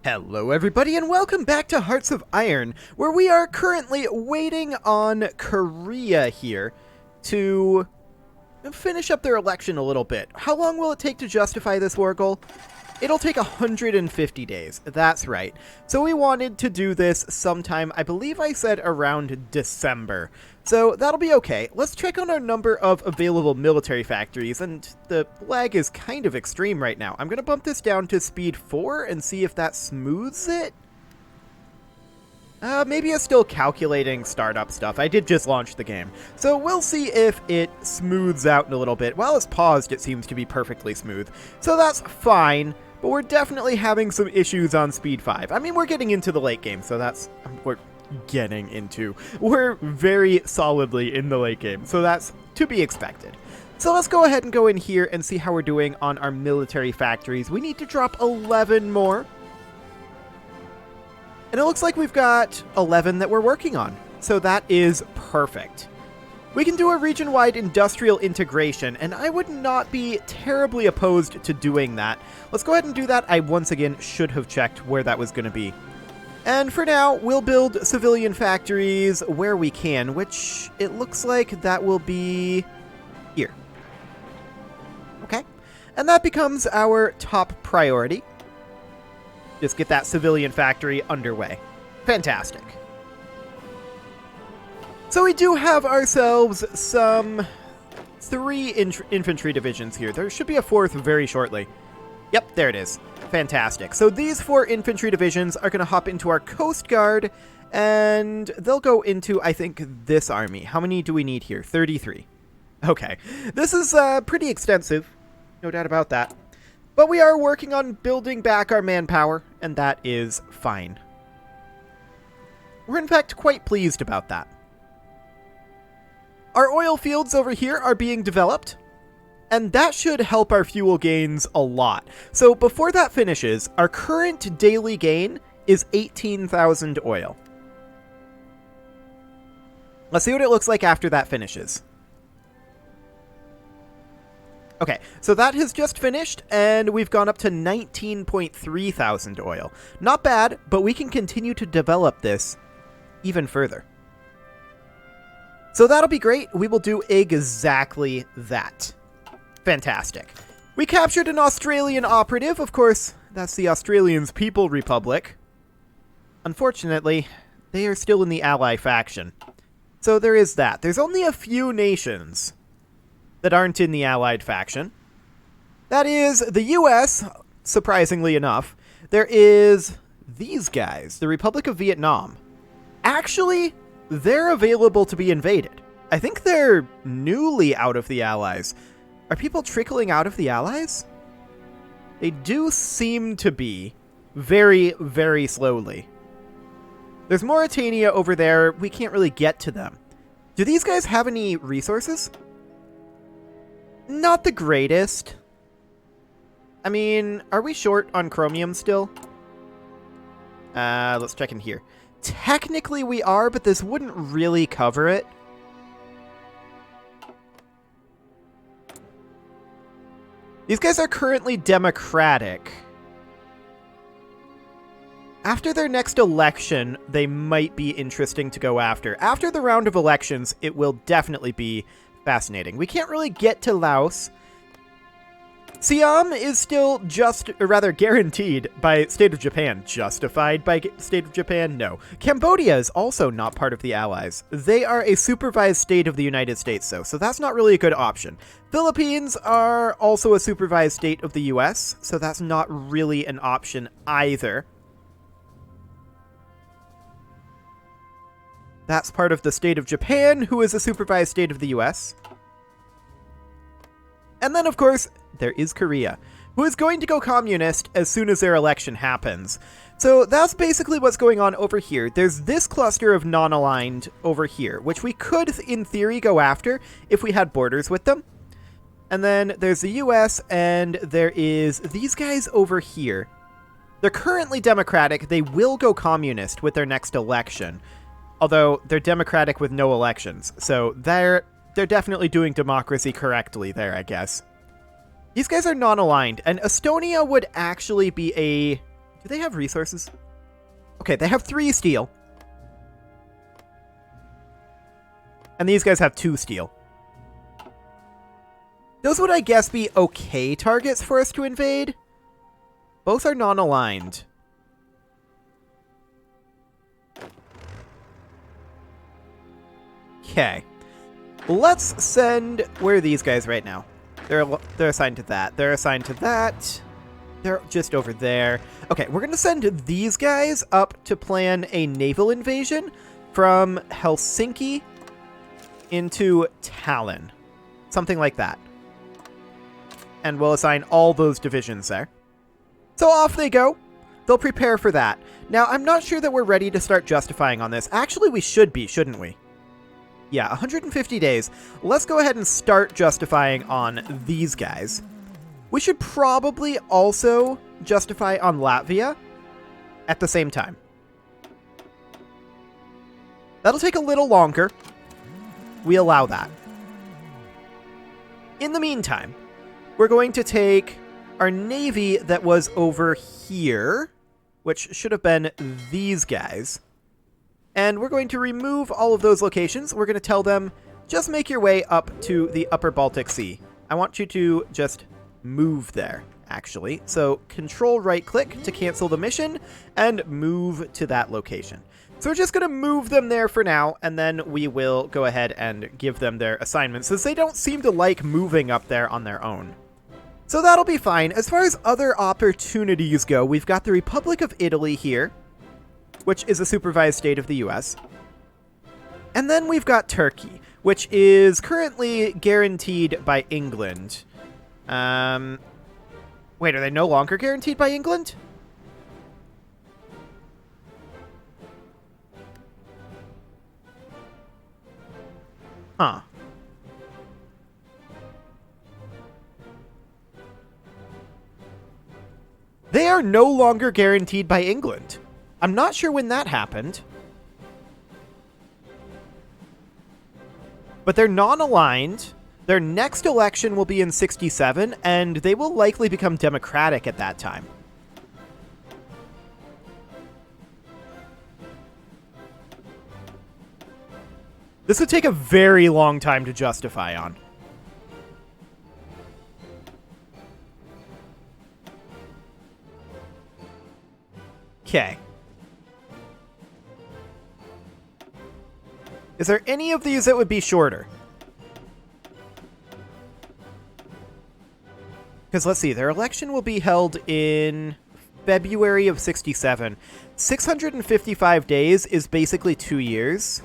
Hello everybody and welcome back to Hearts of Iron, where we are currently waiting on Korea here to finish up their election a little bit. How long will it take to justify this war goal? It'll take 150 days, that's right. So we wanted to do this sometime, I believe I said around December. So that'll be okay. Let's check on our number of available military factories, and the lag is kind of extreme right now. I'm going to bump this down to speed 4 and see if that smooths it. Maybe it's still calculating startup stuff. I did just launch the game. So we'll see if it smooths out in a little bit. While it's paused, it seems to be perfectly smooth. So that's fine, but we're definitely having some issues on speed 5. I mean, we're getting into the late game, so that's... We're very solidly in the late game, so that's to be expected. So let's go ahead and go in here and see how we're doing on our military factories. We need to drop 11 more. And it looks like we've got 11 that we're working on. So that is perfect. We can do a region-wide industrial integration, and I would not be terribly opposed to doing that. Let's go ahead and do that. I once again should have checked where that was going to be. And for now, we'll build civilian factories where we can, which it looks like that will be here. Okay. And that becomes our top priority. Just get that civilian factory underway. Fantastic. So we do have ourselves some 3 infantry divisions here. There should be a 4th very shortly. Yep, there it is. Fantastic. So these 4 infantry divisions are going to hop into our Coast Guard, and they'll go into, I think, this army. How many do we need here? 33. Okay. This is pretty extensive. No doubt about that. But we are working on building back our manpower, and that is fine. We're in fact quite pleased about that. Our oil fields over here are being developed, and that should help our fuel gains a lot. So before that finishes, our current daily gain is 18,000 oil. Let's see what it looks like after that finishes. Okay, so that has just finished, and we've gone up to 19.3 thousand oil. Not bad, but we can continue to develop this even further. So that'll be great. We will do exactly that. Fantastic. We captured an Australian operative. Of course, that's the Australians People Republic. Unfortunately, they are still in the ally faction. So there is that. There's only a few nations that aren't in the allied faction. That is the US, surprisingly enough. There is these guys, the Republic of Vietnam. Actually, they're available to be invaded. I think they're newly out of the allies. Are people trickling out of the allies? They do seem to be very, very slowly. There's Mauritania over there. We can't really get to them. Do these guys have any resources? Not the greatest. I mean, are we short on chromium still? Let's check in here. Technically we are, but this wouldn't really cover it. These guys are currently democratic. After their next election, they might be interesting to go after. After the round of elections, it will definitely be fascinating. We can't really get to Laos. Siam is still guaranteed by State of Japan. Justified by State of Japan? No. Cambodia is also not part of the Allies. They are a supervised state of the United States, though, so that's not really a good option. Philippines are also a supervised state of the US, so that's not really an option either. That's part of the State of Japan, who is a supervised state of the US. And then, of course, there is Korea, who is going to go communist as soon as their election happens. So that's basically what's going on over here. There's this cluster of non-aligned over here, which we could, in theory, go after if we had borders with them. And then there's the US, and there is these guys over here. They're currently democratic. They will go communist with their next election. Although they're democratic with no elections. So they're definitely doing democracy correctly there, I guess. These guys are non-aligned, and Estonia would actually be a Do they have resources? Okay, they have 3 steel. And these guys have 2 steel. Those would, I guess, be okay targets for us to invade. Both are non-aligned. Okay. Let's send... Where are these guys right now? They're assigned to that. They're assigned to that. They're just over there. Okay, we're going to send these guys up to plan a naval invasion from Helsinki into Tallinn. Something like that. And we'll assign all those divisions there. So off they go. They'll prepare for that. Now, I'm not sure that we're ready to start justifying on this. Actually, we should be, shouldn't we? Yeah, 150 days. Let's go ahead and start justifying on these guys. We should probably also justify on Latvia at the same time. That'll take a little longer. We allow that. In the meantime, we're going to take our navy that was over here, which should have been these guys. And we're going to remove all of those locations. We're going to tell them, just make your way up to the upper Baltic Sea. I want you to just move there, actually. So control right click to cancel the mission and move to that location. So we're just going to move them there for now, and then we will go ahead and give them their assignments, since they don't seem to like moving up there on their own. So that'll be fine. As far as other opportunities go, we've got the Republic of Italy here, which is a supervised state of the US. And then we've got Turkey, which is currently guaranteed by England. Wait, are they no longer guaranteed by England? Huh. They are no longer guaranteed by England. I'm not sure when that happened. But they're non-aligned. Their next election will be in 67, and they will likely become democratic at that time. This would take a very long time to justify on. Okay. Is there any of these that would be shorter? Because let's see, their election will be held in February of 67. 655 days is basically 2 years.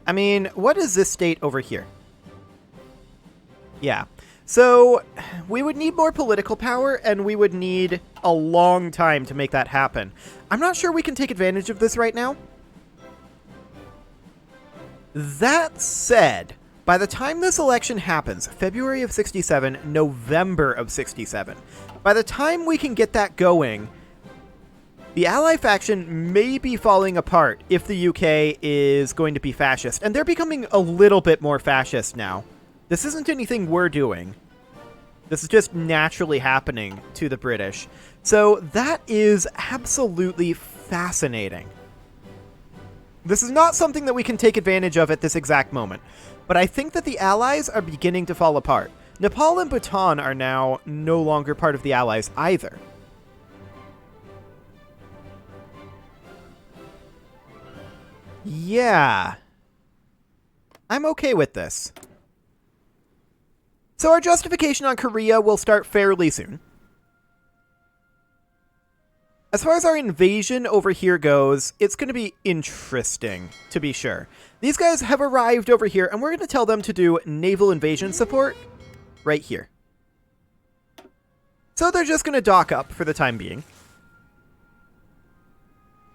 I mean, what is this state over here? Yeah. So, we would need more political power, and we would need a long time to make that happen. I'm not sure we can take advantage of this right now. That said, by the time this election happens, February of 67, November of 67, by the time we can get that going, the Ally faction may be falling apart if the UK is going to be fascist, and they're becoming a little bit more fascist now. This isn't anything we're doing. This is just naturally happening to the British. So that is absolutely fascinating. This is not something that we can take advantage of at this exact moment, but I think that the Allies are beginning to fall apart. Nepal and Bhutan are now no longer part of the Allies either. Yeah. I'm okay with this. So our justification on Korea will start fairly soon. As far as our invasion over here goes, it's going to be interesting, to be sure. These guys have arrived over here, and we're going to tell them to do naval invasion support right here. So they're just going to dock up for the time being.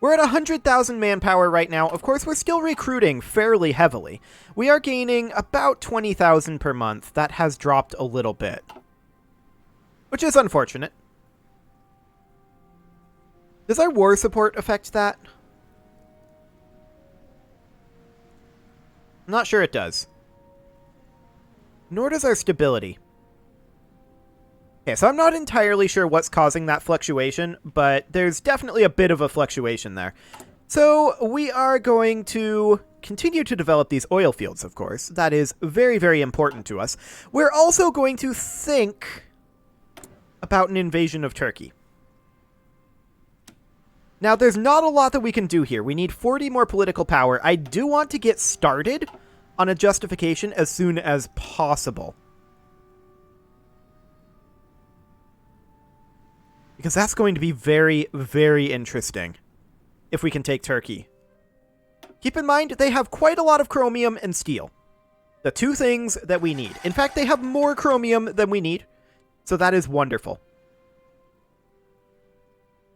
We're at 100,000 manpower right now. Of course, we're still recruiting fairly heavily. We are gaining about 20,000 per month. That has dropped a little bit, which is unfortunate. Does our war support affect that? I'm not sure it does. Nor does our stability. Okay, so I'm not entirely sure what's causing that fluctuation, but there's definitely a bit of a fluctuation there. So we are going to continue to develop these oil fields, of course. That is very, very important to us. We're also going to think about an invasion of Turkey. Now, there's not a lot that we can do here. We need 40 more political power. I do want to get started on a justification as soon as possible, because that's going to be very, very interesting if we can take Turkey. Keep in mind, they have quite a lot of chromium and steel. The two things that we need. In fact, they have more chromium than we need, so that is wonderful.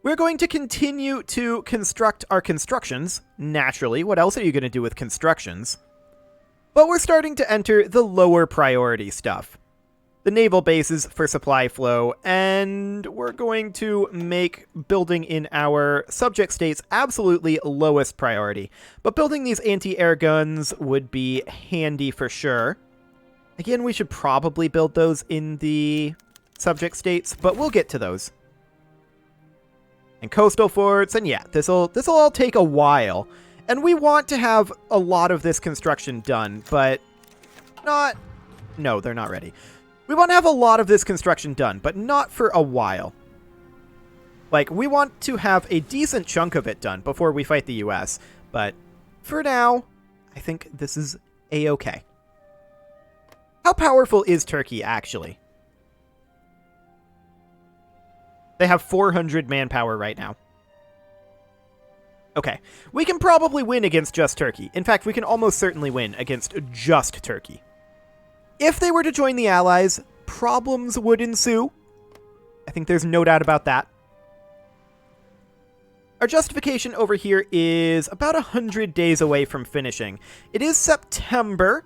We're going to continue to construct our constructions. Naturally, what else are you going to do with constructions? But we're starting to enter the lower priority stuff. The naval bases for supply flow, and we're going to make building in our subject states absolutely lowest priority. But building these anti-air guns would be handy for sure. Again, we should probably build those in the subject states, but we'll get to those. And coastal forts, and yeah, this'll all take a while. And we want to have a lot of this construction done, but no, they're not ready. We want to have a lot of this construction done, but not for a while. Like, we want to have a decent chunk of it done before we fight the US, but for now, I think this is a-okay. How powerful is Turkey, actually? They have 400 manpower right now. Okay, we can probably win against just Turkey. In fact, we can almost certainly win against just Turkey. If they were to join the Allies, problems would ensue. I think there's no doubt about that. Our justification over here is about 100 days away from finishing. It is September,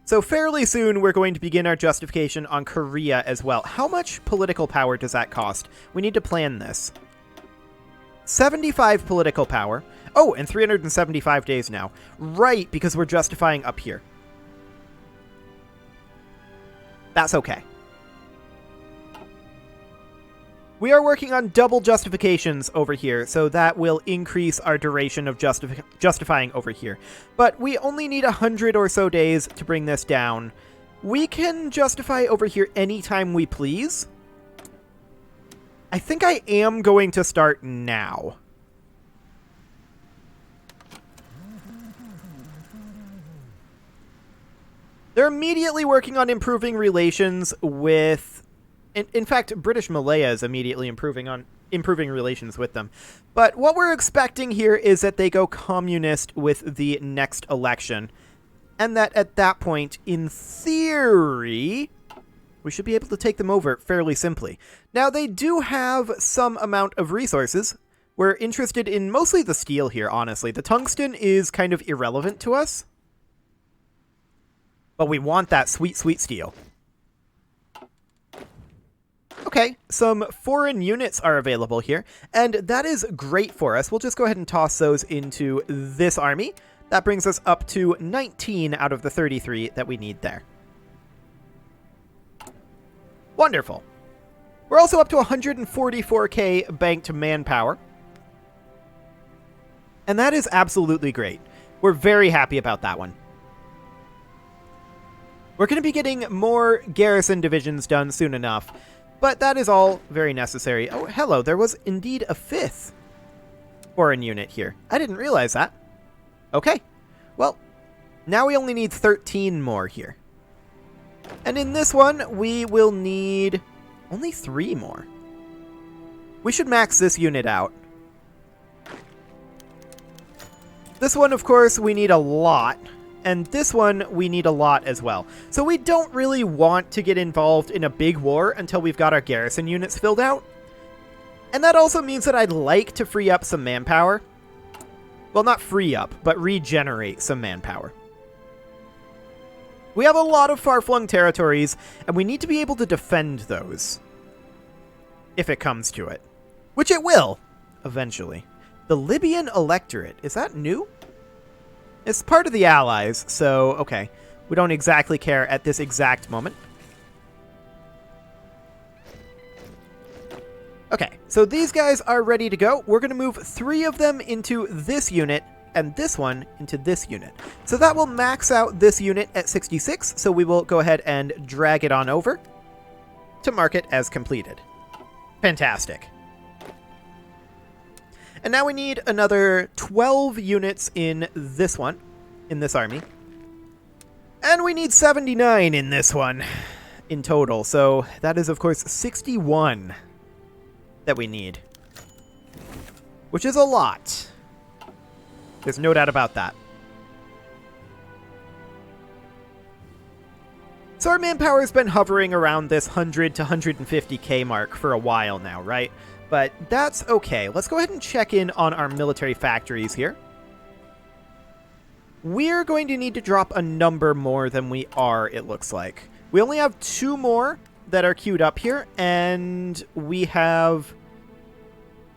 so fairly soon we're going to begin our justification on Korea as well. How much political power does that cost? We need to plan this. 75 political power. Oh, and 375 days now. Right, because we're justifying up here. That's okay. We are working on double justifications over here, so that will increase our duration of justifying over here. But we only need 100 or so days to bring this down. We can justify over here anytime we please. I think I am going to start now. They're immediately working on improving relations with... In fact, British Malaya is immediately improving relations with them. But what we're expecting here is that they go communist with the next election. And that at that point, in theory, we should be able to take them over fairly simply. Now, they do have some amount of resources. We're interested in mostly the steel here, honestly. The tungsten is kind of irrelevant to us. But we want that sweet, sweet steel. Okay, some foreign units are available here, and that is great for us. We'll just go ahead and toss those into this army. That brings us up to 19 out of the 33 that we need there. Wonderful. We're also up to 144k banked manpower. And that is absolutely great. We're very happy about that one. We're going to be getting more garrison divisions done soon enough, but that is all very necessary. Oh, hello, there was indeed a 5th foreign unit here. I didn't realize that. Okay, well, now we only need 13 more here. And in this one, we will need only 3 more. We should max this unit out. This one, of course, we need a lot. And this one, we need a lot as well. So we don't really want to get involved in a big war until we've got our garrison units filled out. And that also means that I'd like to free up some manpower. Well, not free up, but regenerate some manpower. We have a lot of far-flung territories, and we need to be able to defend those. If it comes to it. Which it will, eventually. The Libyan electorate, is that new? It's part of the Allies, so okay. We don't exactly care at this exact moment. Okay, so these guys are ready to go. We're going to move 3 of them into this unit and this one into this unit. So that will max out this unit at 66, so we will go ahead and drag it on over to mark it as completed. Fantastic. And now we need another 12 units in this one, in this army. And we need 79 in this one in total. So that is, of course, 61 that we need, which is a lot. There's no doubt about that. So our manpower has been hovering around this 100 to 150k mark for a while now, right? But that's okay. Let's go ahead and check in on our military factories here. We're going to need to drop a number more than we are, it looks like. We only have 2 more that are queued up here, and we have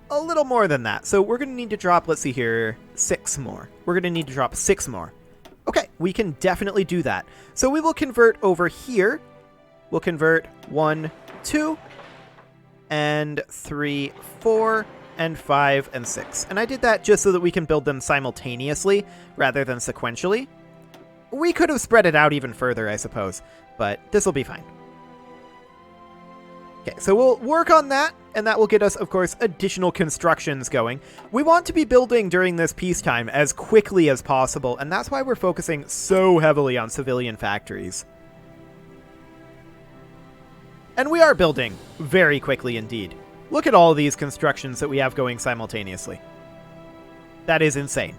a little more than that. So we're going to need to drop, let's see here, 6 more. We're going to need to drop 6 more. Okay, we can definitely do that. So we will convert over here. We'll convert 1, 2, and 3, 4, and 5, and 6. And I did that just so that we can build them simultaneously rather than sequentially. We could have spread it out even further, I suppose, but this will be fine. Okay, so we'll work on that, and that will get us, of course, additional constructions going. We want to be building during this peacetime as quickly as possible, and that's why we're focusing so heavily on civilian factories. And we are building very quickly indeed. Look at all these constructions that we have going simultaneously. That is insane.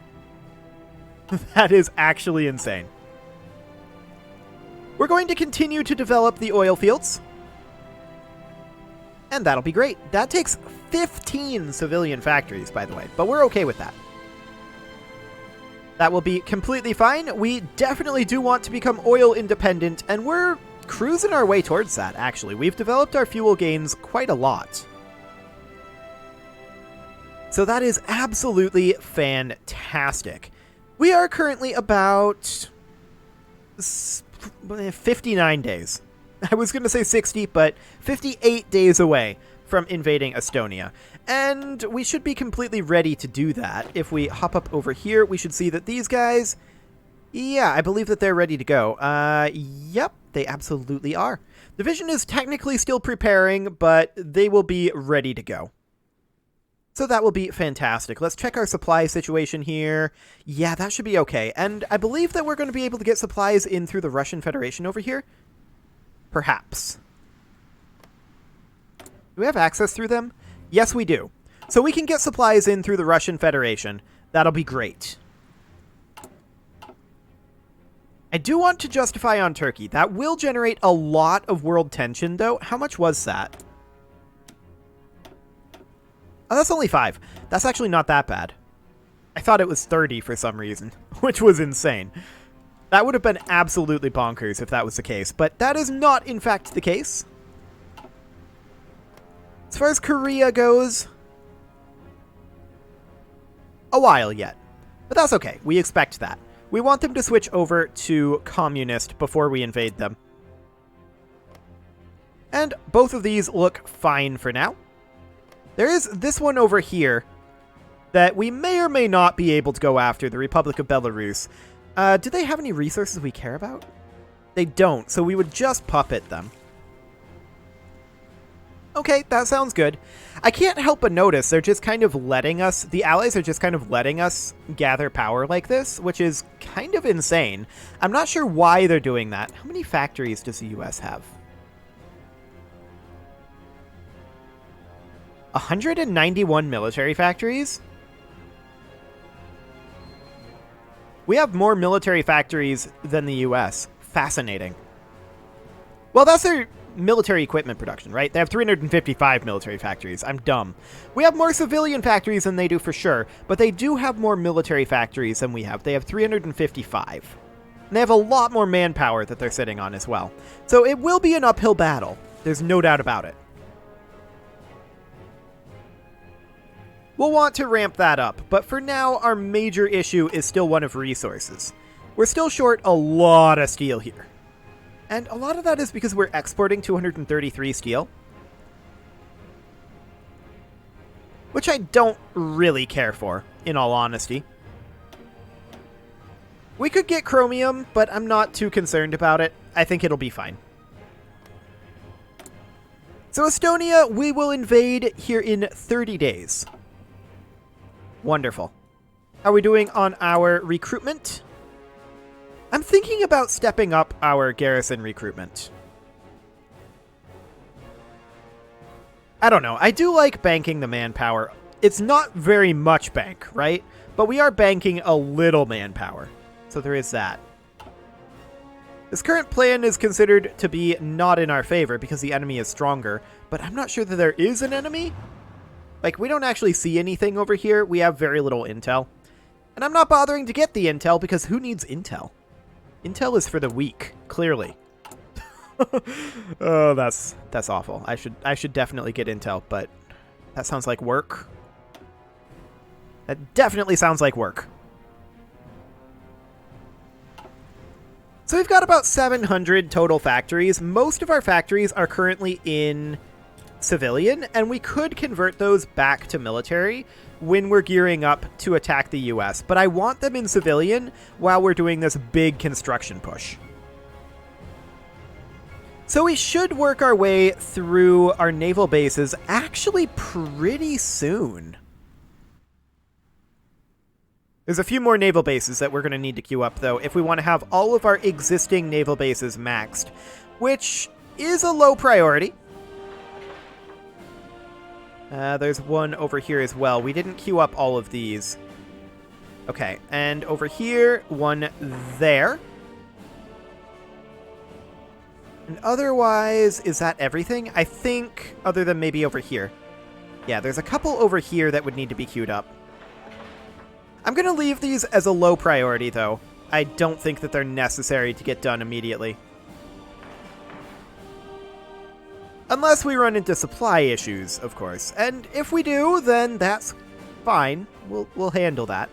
That is actually insane. We're going to continue to develop the oil fields. And that'll be great. That takes 15 civilian factories, by the way, but we're okay with that. That will be completely fine. We definitely do want to become oil independent, and we're cruising our way towards that, actually. We've developed our fuel gains quite a lot. So that is absolutely fantastic. We are currently about 59 days. I was going to say 60, but 58 days away from invading Estonia. And we should be completely ready to do that. If we hop up over here, we should see that these guys, yeah, I believe that they're ready to go. Yep, they absolutely are. Division is technically still preparing, but they will be ready to go. So that will be fantastic. Let's check our supply situation here. Yeah, that should be okay. And I believe that we're going to be able to get supplies in through the Russian Federation over here. Perhaps. Do we have access through them? Yes, we do. So we can get supplies in through the Russian Federation. That'll be great. I do want to justify on Turkey. That will generate a lot of world tension, though. How much was that? Oh, that's only 5. That's actually not that bad. I thought it was 30 for some reason, which was insane. That would have been absolutely bonkers if that was the case, but that is not, in fact, the case. As far as Korea goes, a while yet. But that's okay. We expect that. We want them to switch over to communist before we invade them. And both of these look fine for now. There is this one over here that we may or may not be able to go after, the Republic of Belarus. Do they have any resources we care about? They don't, so we would just puppet them. Okay, that sounds good. I can't help but notice they're just kind of letting us, the Allies are just kind of letting us gather power like this, which is kind of insane. I'm not sure why they're doing that. How many factories does the US have? 191 military factories? We have more military factories than the US. Fascinating. Well, that's their military equipment production, right? They have 355 military factories. I'm dumb. We have more civilian factories than they do for sure, but they do have more military factories than we have. They have 355. And they have a lot more manpower that they're sitting on as well. So it will be an uphill battle. There's no doubt about it. We'll want to ramp that up, but for now, our major issue is still one of resources. We're still short a lot of steel here. And a lot of that is because we're exporting 233 steel, which I don't really care for, in all honesty. We could get chromium, but I'm not too concerned about it. I think it'll be fine. So Estonia, we will invade here in 30 days. Wonderful. How are we doing on our recruitment? I'm thinking about stepping up our garrison recruitment. I don't know. I do like banking the manpower. It's not very much bank, right? But we are banking a little manpower. So there is that. This current plan is considered to be not in our favor because the enemy is stronger, but I'm not sure that there is an enemy. Like, we don't actually see anything over here. We have very little intel. And I'm not bothering to get the intel because who needs intel? Intel is for the weak, clearly. Oh, that's awful. I should definitely get intel, but that sounds like work. That definitely sounds like work. So we've got about 700 total factories. Most of our factories are currently in civilian, and we could convert those back to military when we're gearing up to attack the US. But I want them in civilian while we're doing this big construction push. So we should work our way through our naval bases actually pretty soon. There's a few more naval bases that we're going to need to queue up, though, if we want to have all of our existing naval bases maxed, which is a low priority. There's one over here as well. We didn't queue up all of these. Okay, and over here, one there. And otherwise, is that everything? I think, other than maybe over here. Yeah, there's a couple over here that would need to be queued up. I'm going to leave these as a low priority, though. I don't think that they're necessary to get done immediately. Unless we run into supply issues, of course. And if we do, then that's fine. We'll handle that.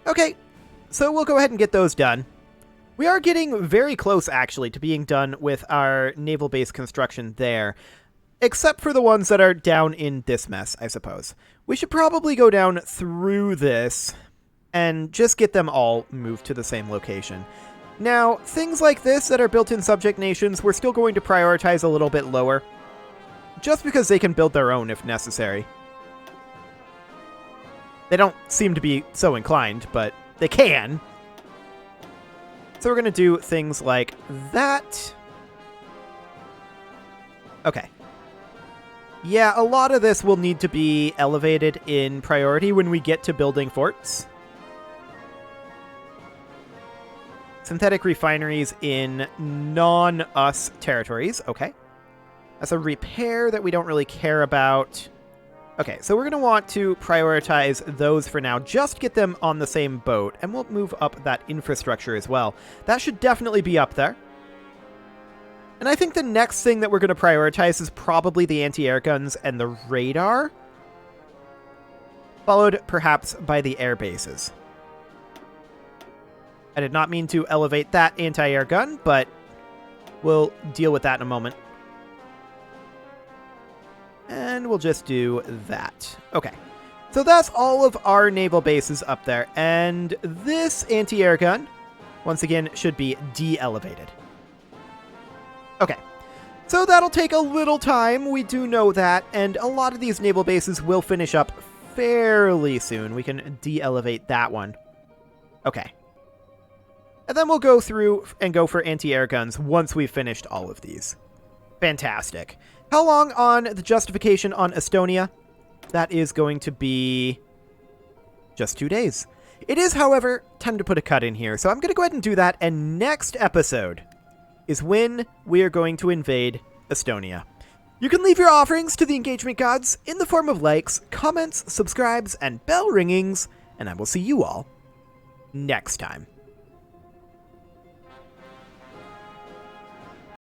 Okay, so we'll go ahead and get those done. We are getting very close, actually, to being done with our naval base construction there. Except for the ones that are down in this mess, I suppose. We should probably go down through this and just get them all moved to the same location. Now, things like this that are built in subject nations, we're still going to prioritize a little bit lower. Just because they can build their own if necessary. They don't seem to be so inclined, but they can. So we're going to do things like that. Okay. Yeah, a lot of this will need to be elevated in priority when we get to building forts. Synthetic refineries in non-us territories. Okay. That's a repair that we don't really care about. Okay, so we're going to want to prioritize those for now. Just get them on the same boat, and we'll move up that infrastructure as well. That should definitely be up there. And I think the next thing that we're going to prioritize is probably the anti-air guns and the radar. Followed perhaps by the air bases. I did not mean to elevate that anti-air gun, but we'll deal with that in a moment. And we'll just do that. Okay. So that's all of our naval bases up there. And this anti-air gun, once again, should be de-elevated. Okay. So that'll take a little time. We do know that. And a lot of these naval bases will finish up fairly soon. We can de-elevate that one. Okay. And then we'll go through and go for anti-air guns once we've finished all of these. Fantastic. How long on the justification on Estonia? That is going to be just 2 days. It is, however, time to put a cut in here. So I'm going to go ahead and do that. And next episode is when we are going to invade Estonia. You can leave your offerings to the engagement gods in the form of likes, comments, subscribes, and bell ringings. And I will see you all next time.